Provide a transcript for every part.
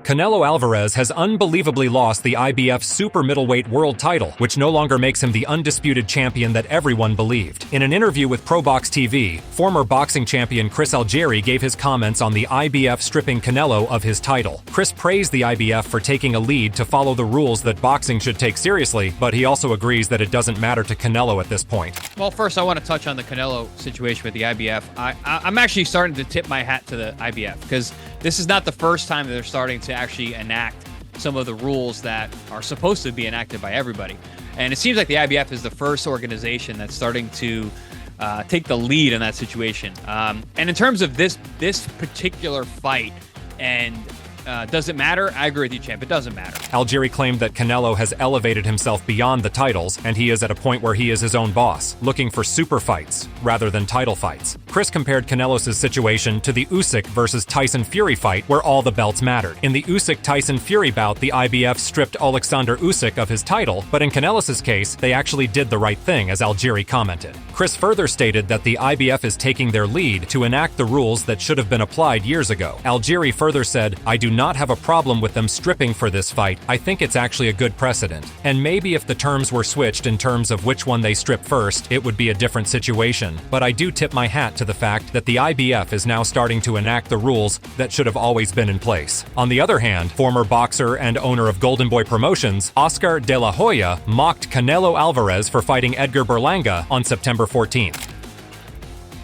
Canelo Alvarez has unbelievably lost the IBF super middleweight world title, which no longer makes him the undisputed champion that everyone believed. In an interview with ProBox TV, former boxing champion Chris Algieri gave his comments on the IBF stripping Canelo of his title. Chris praised the IBF for taking a lead to follow the rules that boxing should take seriously, but he also agrees that it doesn't matter to Canelo at this point. Well, first I want to touch on the Canelo situation with the IBF. I'm actually starting to tip my hat to the IBF because this is not the first time that they're starting to actually enact some of the rules that are supposed to be enacted by everybody. And it seems like the IBF is the first organization that's starting to take the lead in that situation. And in terms of this particular fight, and does it matter? I agree with you, champ. It doesn't matter. Algieri claimed that Canelo has elevated himself beyond the titles, and he is at a point where he is his own boss, looking for super fights rather than title fights. Chris compared Canelo's situation to the Usyk versus Tyson Fury fight, where all the belts mattered. In the Usyk-Tyson Fury bout, the IBF stripped Alexander Usyk of his title, but in Canelo's case, they actually did the right thing, as Algieri commented. Chris further stated that the IBF is taking their lead to enact the rules that should have been applied years ago. Algieri further said, "I do not have a problem with them stripping for this fight. I think it's actually a good precedent. And maybe if the terms were switched in terms of which one they strip first, it would be a different situation. But I do tip my hat to the fact that the IBF is now starting to enact the rules that should have always been in place." On the other hand, former boxer and owner of Golden Boy Promotions, Oscar De La Hoya, mocked Canelo Alvarez for fighting Edgar Berlanga on September 14th.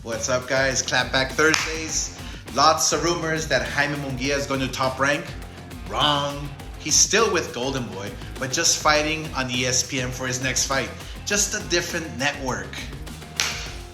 What's up, guys? Clapback Thursdays. Lots of rumors that Jaime Munguia is going to top rank. Wrong. He's still with Golden Boy, but just fighting on ESPN for his next fight. Just a different network.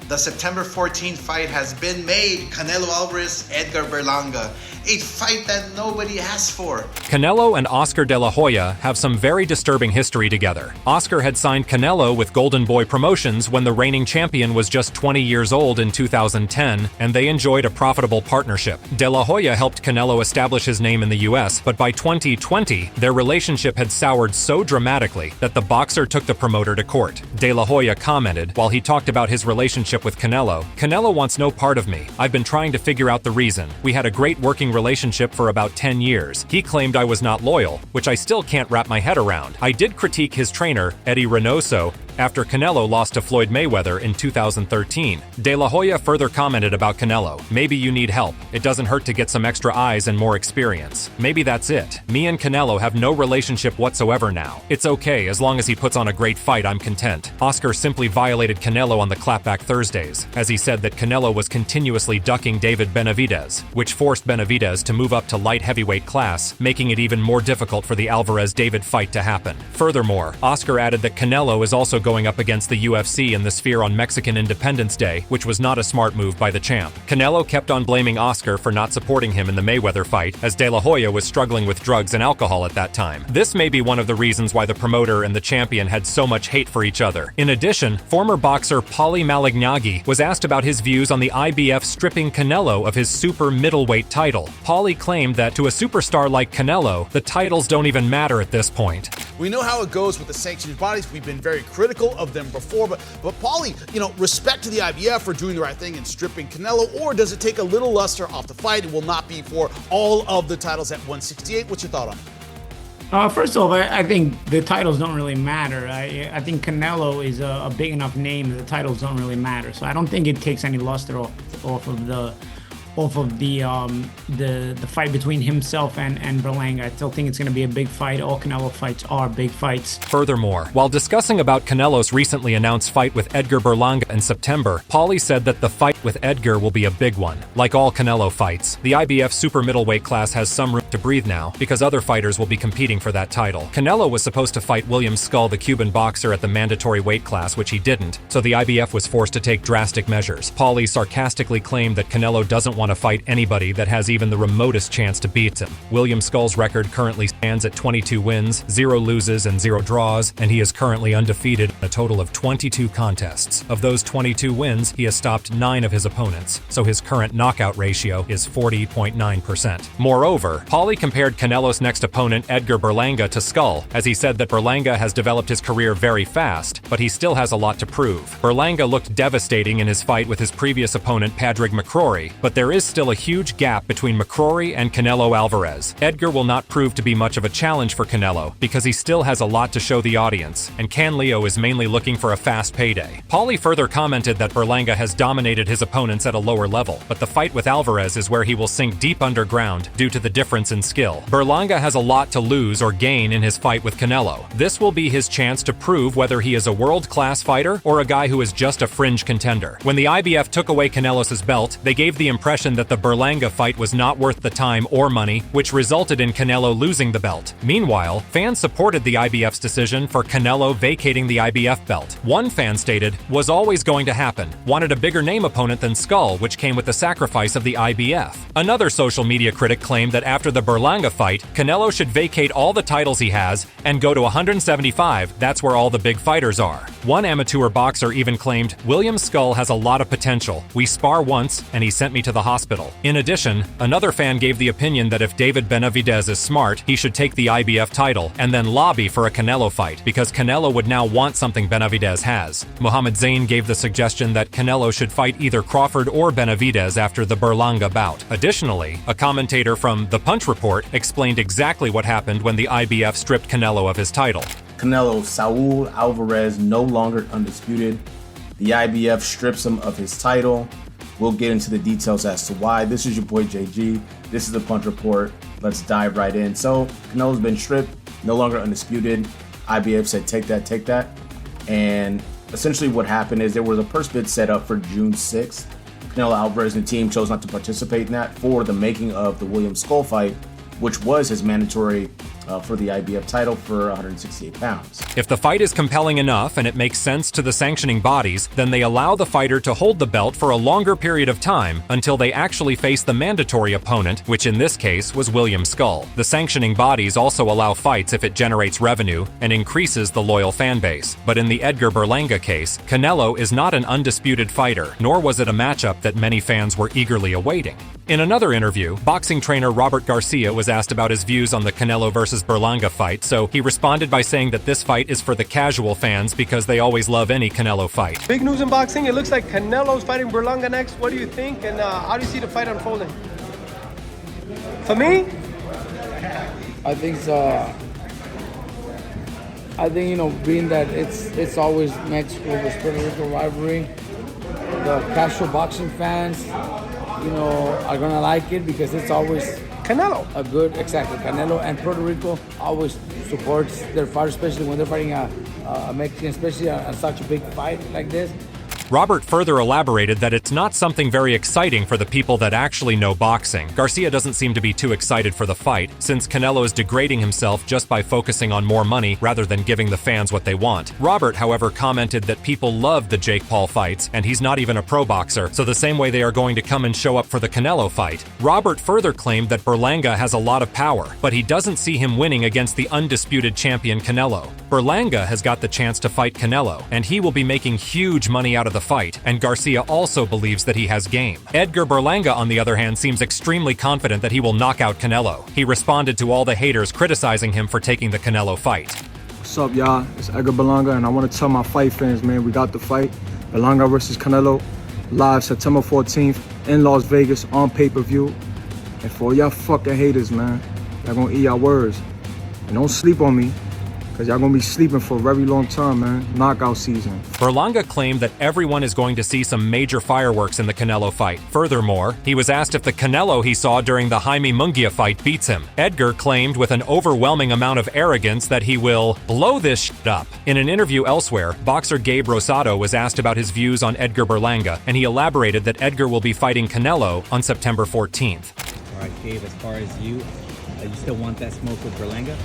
The September 14th fight has been made. Canelo Alvarez, Edgar Berlanga. A fight that nobody asked for. Canelo and Oscar De La Hoya have some very disturbing history together. Oscar had signed Canelo with Golden Boy Promotions when the reigning champion was just 20 years old in 2010, and they enjoyed a profitable partnership. De La Hoya helped Canelo establish his name in the US, but by 2020, their relationship had soured so dramatically that the boxer took the promoter to court. De La Hoya commented, while he talked about his relationship with Canelo, "Canelo wants no part of me. I've been trying to figure out the reason. We had a great working relationship for about 10 years. He claimed I was not loyal, which I still can't wrap my head around. I did critique his trainer, Eddie Reynoso, after Canelo lost to Floyd Mayweather in 2013. De La Hoya further commented about Canelo, "Maybe you need help. It doesn't hurt to get some extra eyes and more experience. Maybe that's it. Me and Canelo have no relationship whatsoever now. It's okay, as long as he puts on a great fight, I'm content." Oscar simply violated Canelo on the Clapback Thursdays, as he said that Canelo was continuously ducking David Benavidez, which forced Benavidez to move up to light heavyweight class, making it even more difficult for the Alvarez-David fight to happen. Furthermore, Oscar added that Canelo is also going up against the UFC in the Sphere on Mexican Independence Day, which was not a smart move by the champ. Canelo kept on blaming Oscar for not supporting him in the Mayweather fight, as De La Hoya was struggling with drugs and alcohol at that time. This may be one of the reasons why the promoter and the champion had so much hate for each other. In addition, former boxer Paulie Malignaggi was asked about his views on the IBF stripping Canelo of his super middleweight title. Paulie claimed that to a superstar like Canelo, the titles don't even matter at this point. We know how it goes with the sanctioning bodies. We've been very critical of them before, but Paulie, respect to the IBF for doing the right thing and stripping Canelo, or does it take a little luster off the fight? It will not be for all of the titles at 168. What's your thought on it? First of all, I think the titles don't really matter. I think Canelo is a big enough name that the titles don't really matter. So I don't think it takes any luster off of the fight between himself and Berlanga. I still think it's going to be a big fight. All Canelo fights are big fights. Furthermore, while discussing about Canelo's recently announced fight with Edgar Berlanga in September, Paulie said that the fight with Edgar will be a big one. Like all Canelo fights, the IBF super middleweight class has some room to breathe now, because other fighters will be competing for that title. Canelo was supposed to fight William Skull, the Cuban boxer, at the mandatory weight class, which he didn't, so the IBF was forced to take drastic measures. Paulie sarcastically claimed that Canelo doesn't want to fight anybody that has even the remotest chance to beat him. William Skull's record currently stands at 22 wins, 0 loses, and 0 draws, and he is currently undefeated in a total of 22 contests. Of those 22 wins, he has stopped 9 of his opponents, so his current knockout ratio is 40.9%. Moreover, Paulie Paulie compared Canelo's next opponent, Edgar Berlanga, to Skull, as he said that Berlanga has developed his career very fast, but he still has a lot to prove. Berlanga looked devastating in his fight with his previous opponent, Padraig McCrory, but there is still a huge gap between McCrory and Canelo Alvarez. Edgar will not prove to be much of a challenge for Canelo, because he still has a lot to show the audience, and Canelo is mainly looking for a fast payday. Paulie further commented that Berlanga has dominated his opponents at a lower level, but the fight with Alvarez is where he will sink deep underground due to the difference in skill. Berlanga has a lot to lose or gain in his fight with Canelo. This will be his chance to prove whether he is a world-class fighter or a guy who is just a fringe contender. When the IBF took away Canelo's belt, they gave the impression that the Berlanga fight was not worth the time or money, which resulted in Canelo losing the belt. Meanwhile, fans supported the IBF's decision for Canelo vacating the IBF belt. One fan stated, "Was always going to happen. Wanted a bigger name opponent than Skull, which came with the sacrifice of the IBF." Another social media critic claimed that after the Berlanga fight, Canelo should vacate all the titles he has and go to 175, that's where all the big fighters are. One amateur boxer even claimed, "William Skull has a lot of potential. We spar once, and he sent me to the hospital." In addition, another fan gave the opinion that if David Benavidez is smart, he should take the IBF title and then lobby for a Canelo fight, because Canelo would now want something Benavidez has. Muhammad Zain gave the suggestion that Canelo should fight either Crawford or Benavidez after the Berlanga bout. Additionally, a commentator from The Punch Report explained exactly what happened when the IBF stripped Canelo of his title. Canelo Saul Alvarez no longer undisputed. The IBF strips him of his title. We'll get into the details as to why. This is your boy JG. This is The Punch Report. Let's dive right in. So Canelo's been stripped, no longer undisputed. IBF said take that. And essentially what happened is there was a purse bid set up for June 6th. Canelo Alvarez and the team chose not to participate in that for the making of the William Skull fight, which was his mandatory for the IBF title for 168 pounds. If the fight is compelling enough and it makes sense to the sanctioning bodies, then they allow the fighter to hold the belt for a longer period of time until they actually face the mandatory opponent, which in this case was William Skull. The sanctioning bodies also allow fights if it generates revenue and increases the loyal fan base. But in the Edgar Berlanga case, Canelo is not an undisputed fighter, nor was it a matchup that many fans were eagerly awaiting. In another interview, boxing trainer Robert Garcia was asked about his views on the Canelo versus Berlanga fight, so he responded by saying that this fight is for the casual fans because they always love any Canelo fight. Big news in boxing. It looks like Canelo's fighting Berlanga next. What do you think, and how do you see the fight unfolding? For me, I think being that it's always Mexico versus Puerto Rico rivalry, the casual boxing fans, are gonna like it because it's always Canelo. Canelo and Puerto Rico always supports their fighters, especially when they're fighting a Mexican, especially on such a big fight like this. Robert further elaborated that it's not something very exciting for the people that actually know boxing. Garcia doesn't seem to be too excited for the fight, since Canelo is degrading himself just by focusing on more money rather than giving the fans what they want. Robert, however, commented that people love the Jake Paul fights, and he's not even a pro boxer, so the same way they are going to come and show up for the Canelo fight. Robert further claimed that Berlanga has a lot of power, but he doesn't see him winning against the undisputed champion Canelo. Berlanga has got the chance to fight Canelo, and he will be making huge money out of the fight, and Garcia also believes that he has game. Edgar Berlanga, on the other hand, seems extremely confident that he will knock out Canelo. He responded to all the haters criticizing him for taking the Canelo fight. What's up, y'all? It's Edgar Berlanga, and I want to tell my fight fans, man, we got the fight. Berlanga versus Canelo, live September 14th in Las Vegas on pay-per-view. And for y'all fucking haters, man, y'all gonna eat y'all words. And don't sleep on me, because y'all gonna be sleeping for a very long time, man. Knockout season. Berlanga claimed that everyone is going to see some major fireworks in the Canelo fight. Furthermore, he was asked if the Canelo he saw during the Jaime Munguia fight beats him. Edgar claimed with an overwhelming amount of arrogance that he will blow this shit up. In an interview elsewhere, boxer Gabe Rosado was asked about his views on Edgar Berlanga, and he elaborated that Edgar will be fighting Canelo on September 14th. All right, Gabe, as far as you still want that smoke with Berlanga?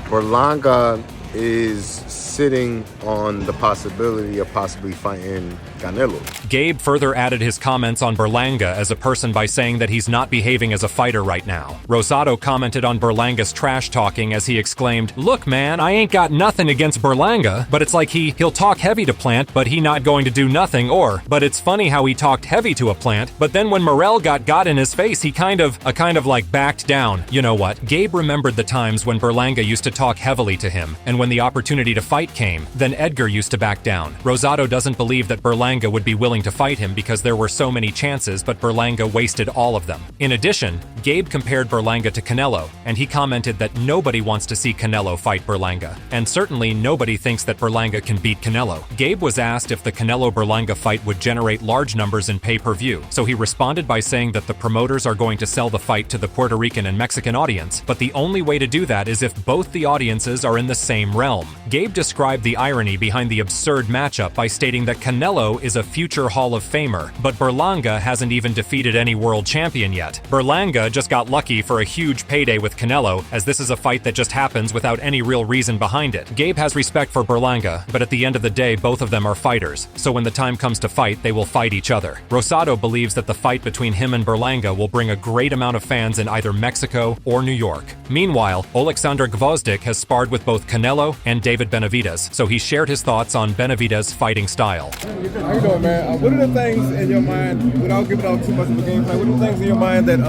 Berlanga is sitting on the possibility of possibly fighting Canelo. Gabe further added his comments on Berlanga as a person by saying that he's not behaving as a fighter right now. Rosado commented on Berlanga's trash talking as he exclaimed, "Look man, I ain't got nothing against Berlanga, but it's like he'll talk heavy to Plant, but he not going to do nothing, but it's funny how he talked heavy to a Plant, but then when Morel got in his face, he kind of like backed down. You know what?" Gabe remembered the times when Berlanga used to talk heavily to him, and when the opportunity to fight came, then Edgar used to back down. Rosado doesn't believe that Berlanga would be willing to fight him because there were so many chances, but Berlanga wasted all of them. In addition, Gabe compared Berlanga to Canelo, and he commented that nobody wants to see Canelo fight Berlanga, and certainly nobody thinks that Berlanga can beat Canelo. Gabe was asked if the Canelo-Berlanga fight would generate large numbers in pay-per-view, so he responded by saying that the promoters are going to sell the fight to the Puerto Rican and Mexican audience, but the only way to do that is if both the audiences are in the same realm. Gabe described the irony behind the absurd matchup by stating that Canelo is a future Hall of Famer, but Berlanga hasn't even defeated any world champion yet. Berlanga just got lucky for a huge payday with Canelo, as this is a fight that just happens without any real reason behind it. Gabe has respect for Berlanga, but at the end of the day, both of them are fighters, so when the time comes to fight, they will fight each other. Rosado believes that the fight between him and Berlanga will bring a great amount of fans in either Mexico or New York. Meanwhile, Oleksandr Gvozdyk has sparred with both Canelo and David Benavidez, so he shared his thoughts on Benavidez's fighting style. How you doing, man? What are the things in your mind, without giving out too much of the game plan, what are the things in your mind that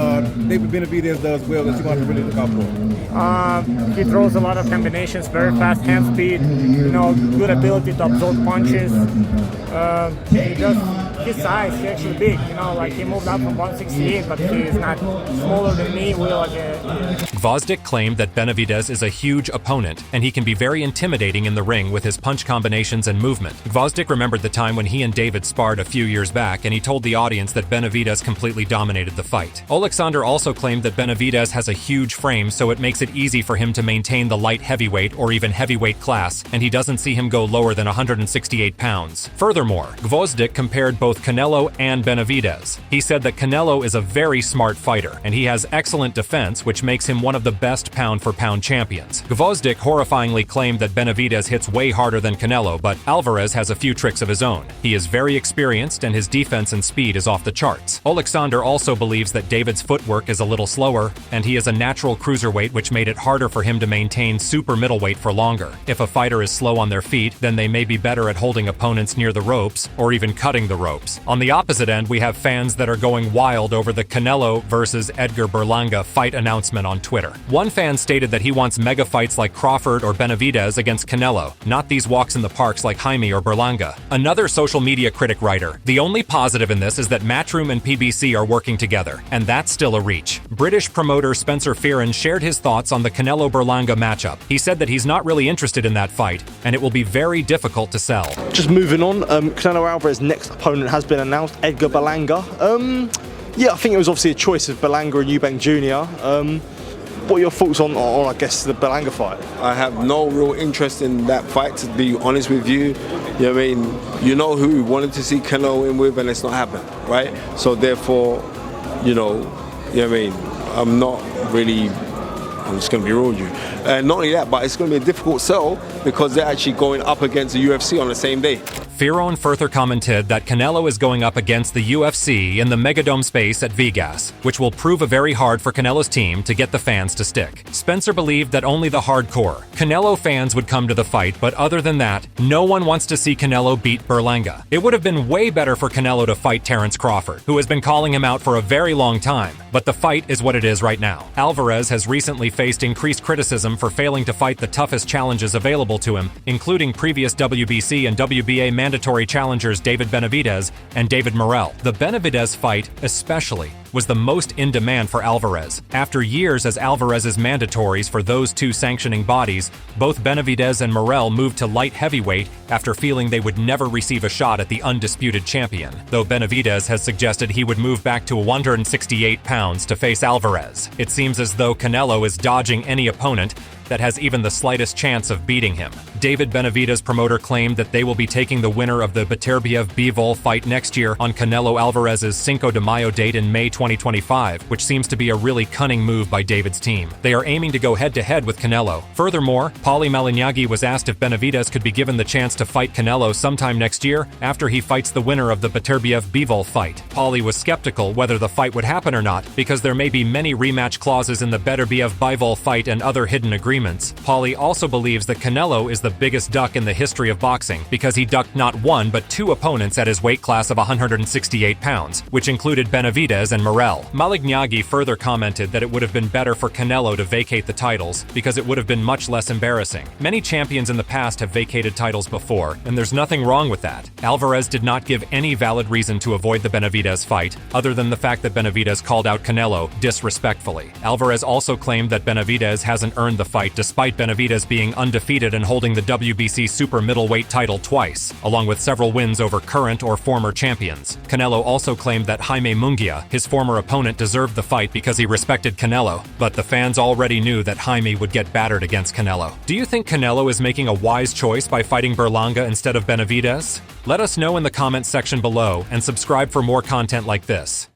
David Benavidez does well that you're going to really look out for? He throws a lot of combinations, very fast hand speed, good ability to absorb punches. His size, he's actually big, he moved up from 168, but he's not smaller than me. Gvozdyk claimed that Benavidez is a huge opponent, and he can be very intimidating in the ring with his punch combinations and movement. Gvozdyk remembered the time when he and David sparred a few years back, and he told the audience that Benavidez completely dominated the fight. Oleksandr also claimed that Benavidez has a huge frame, so it makes it easy for him to maintain the light heavyweight or even heavyweight class, and he doesn't see him go lower than 168 pounds. Furthermore, Gvozdyk compared both Canelo and Benavidez. He said that Canelo is a very smart fighter, and he has excellent defense, which makes him one of the best pound-for-pound champions. Gvozdyk horrifyingly claimed that Benavidez hits way harder than Canelo, but Alvarez has a few tricks of his own. He is very experienced, and his defense and speed is off the charts. Oleksandr also believes that David's footwork is a little slower, and he is a natural cruiserweight, which made it harder for him to maintain super middleweight for longer. If a fighter is slow on their feet, then they may be better at holding opponents near the ropes, or even cutting the ropes. On the opposite end, we have fans that are going wild over the Canelo versus Edgar Berlanga fight announcement on Twitter. One fan stated that he wants mega fights like Crawford or Benavidez against Canelo, not these walks in the parks like Jaime or Berlanga. Another social media critic writer, "The only positive in this is that Matchroom and PBC are working together, and that's still a reach." British promoter Spencer Fearon shared his thoughts on the Canelo-Berlanga matchup. He said that he's not really interested in that fight, and it will be very difficult to sell. Just moving on, Canelo Alvarez's next opponent has been announced, Edgar Berlanga. Yeah, I think it was obviously a choice of Berlanga and Eubank Jr. What are your thoughts on, I guess, the Berlanga fight? I have no real interest in that fight, to be honest with you. You know what I mean? You know who we wanted to see Canelo in with, and it's not happened, right? So therefore, you know what I mean? I'm just going to be real with you. And not only that, but it's going to be a difficult sell because they're actually going up against the UFC on the same day. Fearon further commented that Canelo is going up against the UFC in the Megadome space at Vegas, which will prove very hard for Canelo's team to get the fans to stick. Spencer believed that only the hardcore Canelo fans would come to the fight, but other than that, no one wants to see Canelo beat Berlanga. It would have been way better for Canelo to fight Terence Crawford, who has been calling him out for a very long time, but the fight is what it is right now. Alvarez has recently faced increased criticism for failing to fight the toughest challenges available to him, including previous WBC and WBA mandatory challengers David Benavidez and David Morrell. The Benavidez fight, especially, was the most in demand for Alvarez. After years as Alvarez's mandatories for those two sanctioning bodies, both Benavidez and Morrell moved to light heavyweight after feeling they would never receive a shot at the undisputed champion, though Benavidez has suggested he would move back to 168 pounds to face Alvarez. It seems as though Canelo is dodging any opponent that has even the slightest chance of beating him. David Benavidez' promoter claimed that they will be taking the winner of the Beterbiev-Bivol fight next year on Canelo Alvarez's Cinco de Mayo date in May 2025, which seems to be a really cunning move by David's team. They are aiming to go head-to-head with Canelo. Furthermore, Paulie Malignaggi was asked if Benavidez could be given the chance to fight Canelo sometime next year after he fights the winner of the Beterbiev-Bivol fight. Paulie was skeptical whether the fight would happen or not because there may be many rematch clauses in the Beterbiev-Bivol fight and other hidden agreements. Paulie also believes that Canelo is the biggest duck in the history of boxing because he ducked not one but two opponents at his weight class of 168 pounds, which included Benavidez and Morel. Malignaggi further commented that it would have been better for Canelo to vacate the titles because it would have been much less embarrassing. Many champions in the past have vacated titles before, and there's nothing wrong with that. Alvarez did not give any valid reason to avoid the Benavidez fight, other than the fact that Benavidez called out Canelo disrespectfully. Alvarez also claimed that Benavidez hasn't earned the fight despite Benavidez being undefeated and holding the WBC super middleweight title twice, along with several wins over current or former champions. Canelo also claimed that Jaime Munguia, his former opponent, deserved the fight because he respected Canelo, but the fans already knew that Jaime would get battered against Canelo. Do you think Canelo is making a wise choice by fighting Berlanga instead of Benavidez? Let us know in the comments section below and subscribe for more content like this.